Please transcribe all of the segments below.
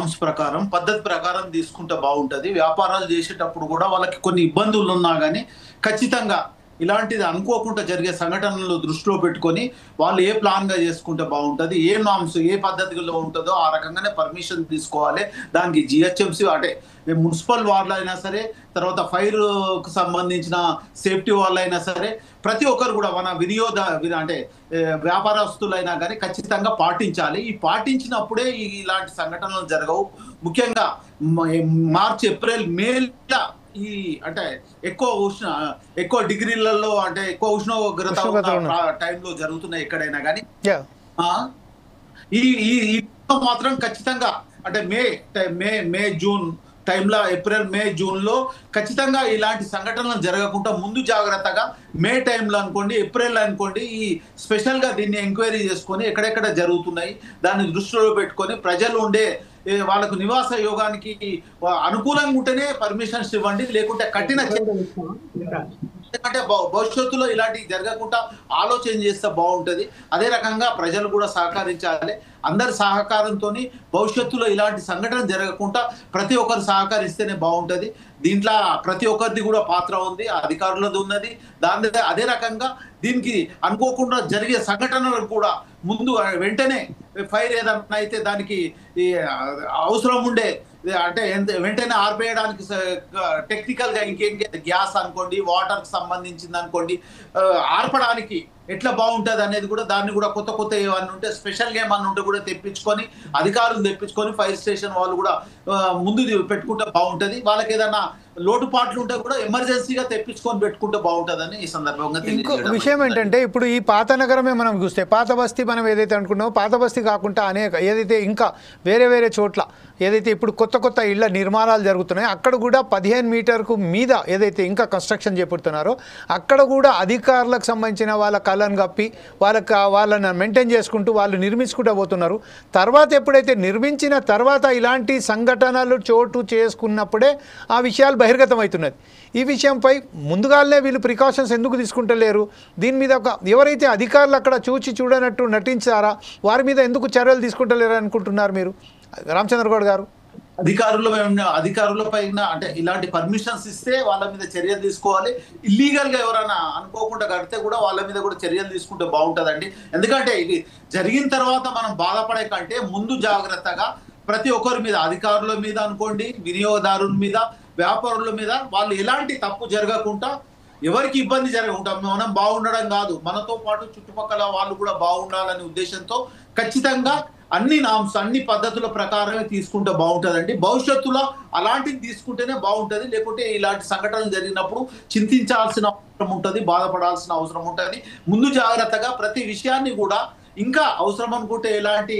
Norms ప్రకారం పద్ధతి ప్రకారం తీసుకుంటే బాగుంటది. వ్యాపారాలు చేసేటప్పుడు కూడా వాళ్ళకి కొన్ని ఇబ్బందులు ఉన్నా గానీ ఖచ్చితంగా ఇలాంటిది అనుకోకుండా జరిగే సంఘటనలు దృష్టిలో పెట్టుకొని వాళ్ళు ఏ ప్లాన్‌గా చేసుకుంటే బాగుంటది, ఏ నామ్స్ ఏ పద్ధతిలో ఉంటదో ఆ రకంగానే పర్మిషన్ తీసుకోవాలి. దానికి జీహెచ్ఎంసీ అంటే మున్సిపల్ వాళ్ళైనా సరే, తర్వాత ఫైర్‌కు సంబంధించిన సేఫ్టీ వాళ్ళైనా సరే, ప్రతి ఒక్కరు కూడా మన అంటే వ్యాపారస్తులైనా గానీ ఖచ్చితంగా పాటించాలి. ఈ పాటించినప్పుడే ఇలాంటి సంఘటనలు జరగవు. ముఖ్యంగా మార్చ్, ఏప్రిల్, మే‌ల ఈ అంటే ఎక్కువ డిగ్రీలలో అంటే ఎక్కువ ఉష్ణోగ్రత టైంలో జరుగుతున్నాయి ఎక్కడైనా కానీ. ఈ ఈ మాత్రం ఖచ్చితంగా అంటే మే జూన్ టైంలో, ఏప్రిల్ మే జూన్ లో ఖచ్చితంగా ఇలాంటి సంఘటనలు జరగకుండా ముందు జాగ్రత్తగా మే టైంలో అనుకోండి, ఏప్రిల్ అనుకోండి, ఈ స్పెషల్ గా దీన్ని ఎంక్వైరీ చేసుకొని ఎక్కడెక్కడ జరుగుతున్నాయి దాన్ని దృష్టిలో పెట్టుకొని ప్రజలు ఉండే వాళ్ళకు నివాస యోగానికి అనుకూలంగా ఉంటేనే పర్మిషన్స్ ఇవ్వండి. లేకుంటే కఠిన ఎందుకంటే భవిష్యత్తులో ఇలాంటివి జరగకుండా ఆలోచన చేస్తే బాగుంటది. అదే రకంగా ప్రజలు కూడా సహకరించాలి. అందరి సహకారంతో భవిష్యత్తులో ఇలాంటి సంఘటన జరగకుండా ప్రతి ఒక్కరు సహకరిస్తేనే బాగుంటది. దీంట్లో ప్రతి ఒక్కరిది కూడా పాత్ర ఉంది, అధికారులది ఉన్నది. అదే రకంగా దీనికి అనుకోకుండా జరిగే సంఘటనలకు కూడా ముందు వెంటనే ఫైర్ ఏదన్నా అయితే దానికి అవసరం ఉండే అంటే వెంటనే ఆర్పేయడానికి టెక్నికల్ గా ఇంకేం గ్యాస్ అనుకోండి, వాటర్ కి సంబంధించింది అనుకోండి, ఆర్పడానికి ఎట్లా బాగుంటది అనేది కూడా దాన్ని కూడా కొత్త ఏమన్నా ఉంటే స్పెషల్ గా ఏమన్నా ఉంటే కూడా తెప్పించుకొని అధికారులు తెప్పించుకొని ఫైర్ స్టేషన్ వాళ్ళు కూడా ముందు పెట్టుకుంటే బాగుంటది. వాళ్ళకి ఏదైనా లోటుపాట్లు ఉంటే కూడా ఎమర్జెన్సీగా తెప్పించుకొని పెట్టుకుంటే బాగుంటుందని ఈ సందర్భంగా. ఇంకో విషయం ఏంటంటే ఇప్పుడు ఈ పాత నగరమే మనం చూస్తే పాత బస్తీ మనం ఏదైతే అనుకున్నామో పాత బస్తీ కాకుండా అనేక ఏదైతే ఇంకా వేరే చోట్ల ఏదైతే ఇప్పుడు కొత్త ఇళ్ల నిర్మాణాలు జరుగుతున్నాయో అక్కడ కూడా 15 మీటర్కు మీద ఏదైతే ఇంకా కన్స్ట్రక్షన్ చేపడుతున్నారో అక్కడ కూడా అధికారులకు సంబంధించిన వాళ్ళ కళ్ళను కప్పి వాళ్ళని మెయింటైన్ చేసుకుంటూ వాళ్ళు నిర్మించుకుంటూ పోతున్నారు. తర్వాత ఎప్పుడైతే నిర్మించిన తర్వాత ఇలాంటి సంఘటనలు చోటు చేసుకున్నప్పుడే ఆ విషయాలు బహిర్గతం అవుతున్నది. ఈ విషయంపై ముందుగానే వీళ్ళు ప్రికాషన్స్ ఎందుకు తీసుకుంటలేరు? దీని మీద ఎవరైతే అధికారులు అక్కడ చూడనట్టు నటించారా వారి మీద ఎందుకు చర్యలు తీసుకుంటలేరు అనుకుంటున్నారు మీరు రామచంద్ర గౌడ్ గారు? అధికారుల పైన అంటే ఇలాంటి పర్మిషన్స్ ఇస్తే వాళ్ళ మీద చర్యలు తీసుకోవాలి. ఇల్లీగల్ గా ఎవరైనా అనుకోకుండా కడితే కూడా వాళ్ళ మీద కూడా చర్యలు తీసుకుంటే బాగుంటదండి. ఎందుకంటే ఇది జరిగిన తర్వాత మనం బాధపడే కంటే ముందు జాగ్రత్తగా ప్రతి ఒక్కరి మీద, అధికారుల మీద అనుకోండి, వినియోగదారుల మీద, వ్యాపారుల మీద వాళ్ళు ఎలాంటి తప్పు జరగకుండా ఎవరికి ఇబ్బంది జరగకుండా మనం బాగుండడం కాదు, మనతో పాటు చుట్టుపక్కల వాళ్ళు కూడా బాగుండాలనే ఉద్దేశంతో ఖచ్చితంగా అన్ని పద్ధతుల ప్రకారమే తీసుకుంటే బాగుంటుందండి. భవిష్యత్తులో అలాంటివి తీసుకుంటేనే బాగుంటుంది. లేకుంటే ఇలాంటి సంఘటనలు జరిగినప్పుడు చింతించాల్సిన అవసరం ఉంటుంది, బాధపడాల్సిన అవసరం ఉంటుంది. ముందు జాగ్రత్తగా ప్రతి విషయాన్ని కూడా ఇంకా అవసరం అనుకుంటే ఎలాంటి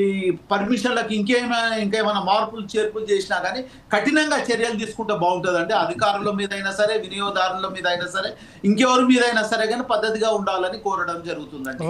ఈ పర్మిషన్లకు ఇంకేమైనా మార్పులు చేర్పులు చేసినా కానీ కఠినంగా చర్యలు తీసుకుంటే బాగుంటుందండి. అధికారుల మీద అయినా సరే, వినియోగదారుల మీద అయినా సరే, ఇంకెవరి మీద అయినా సరే కానీ పద్ధతిగా ఉండాలని కోరడం జరుగుతుందండి.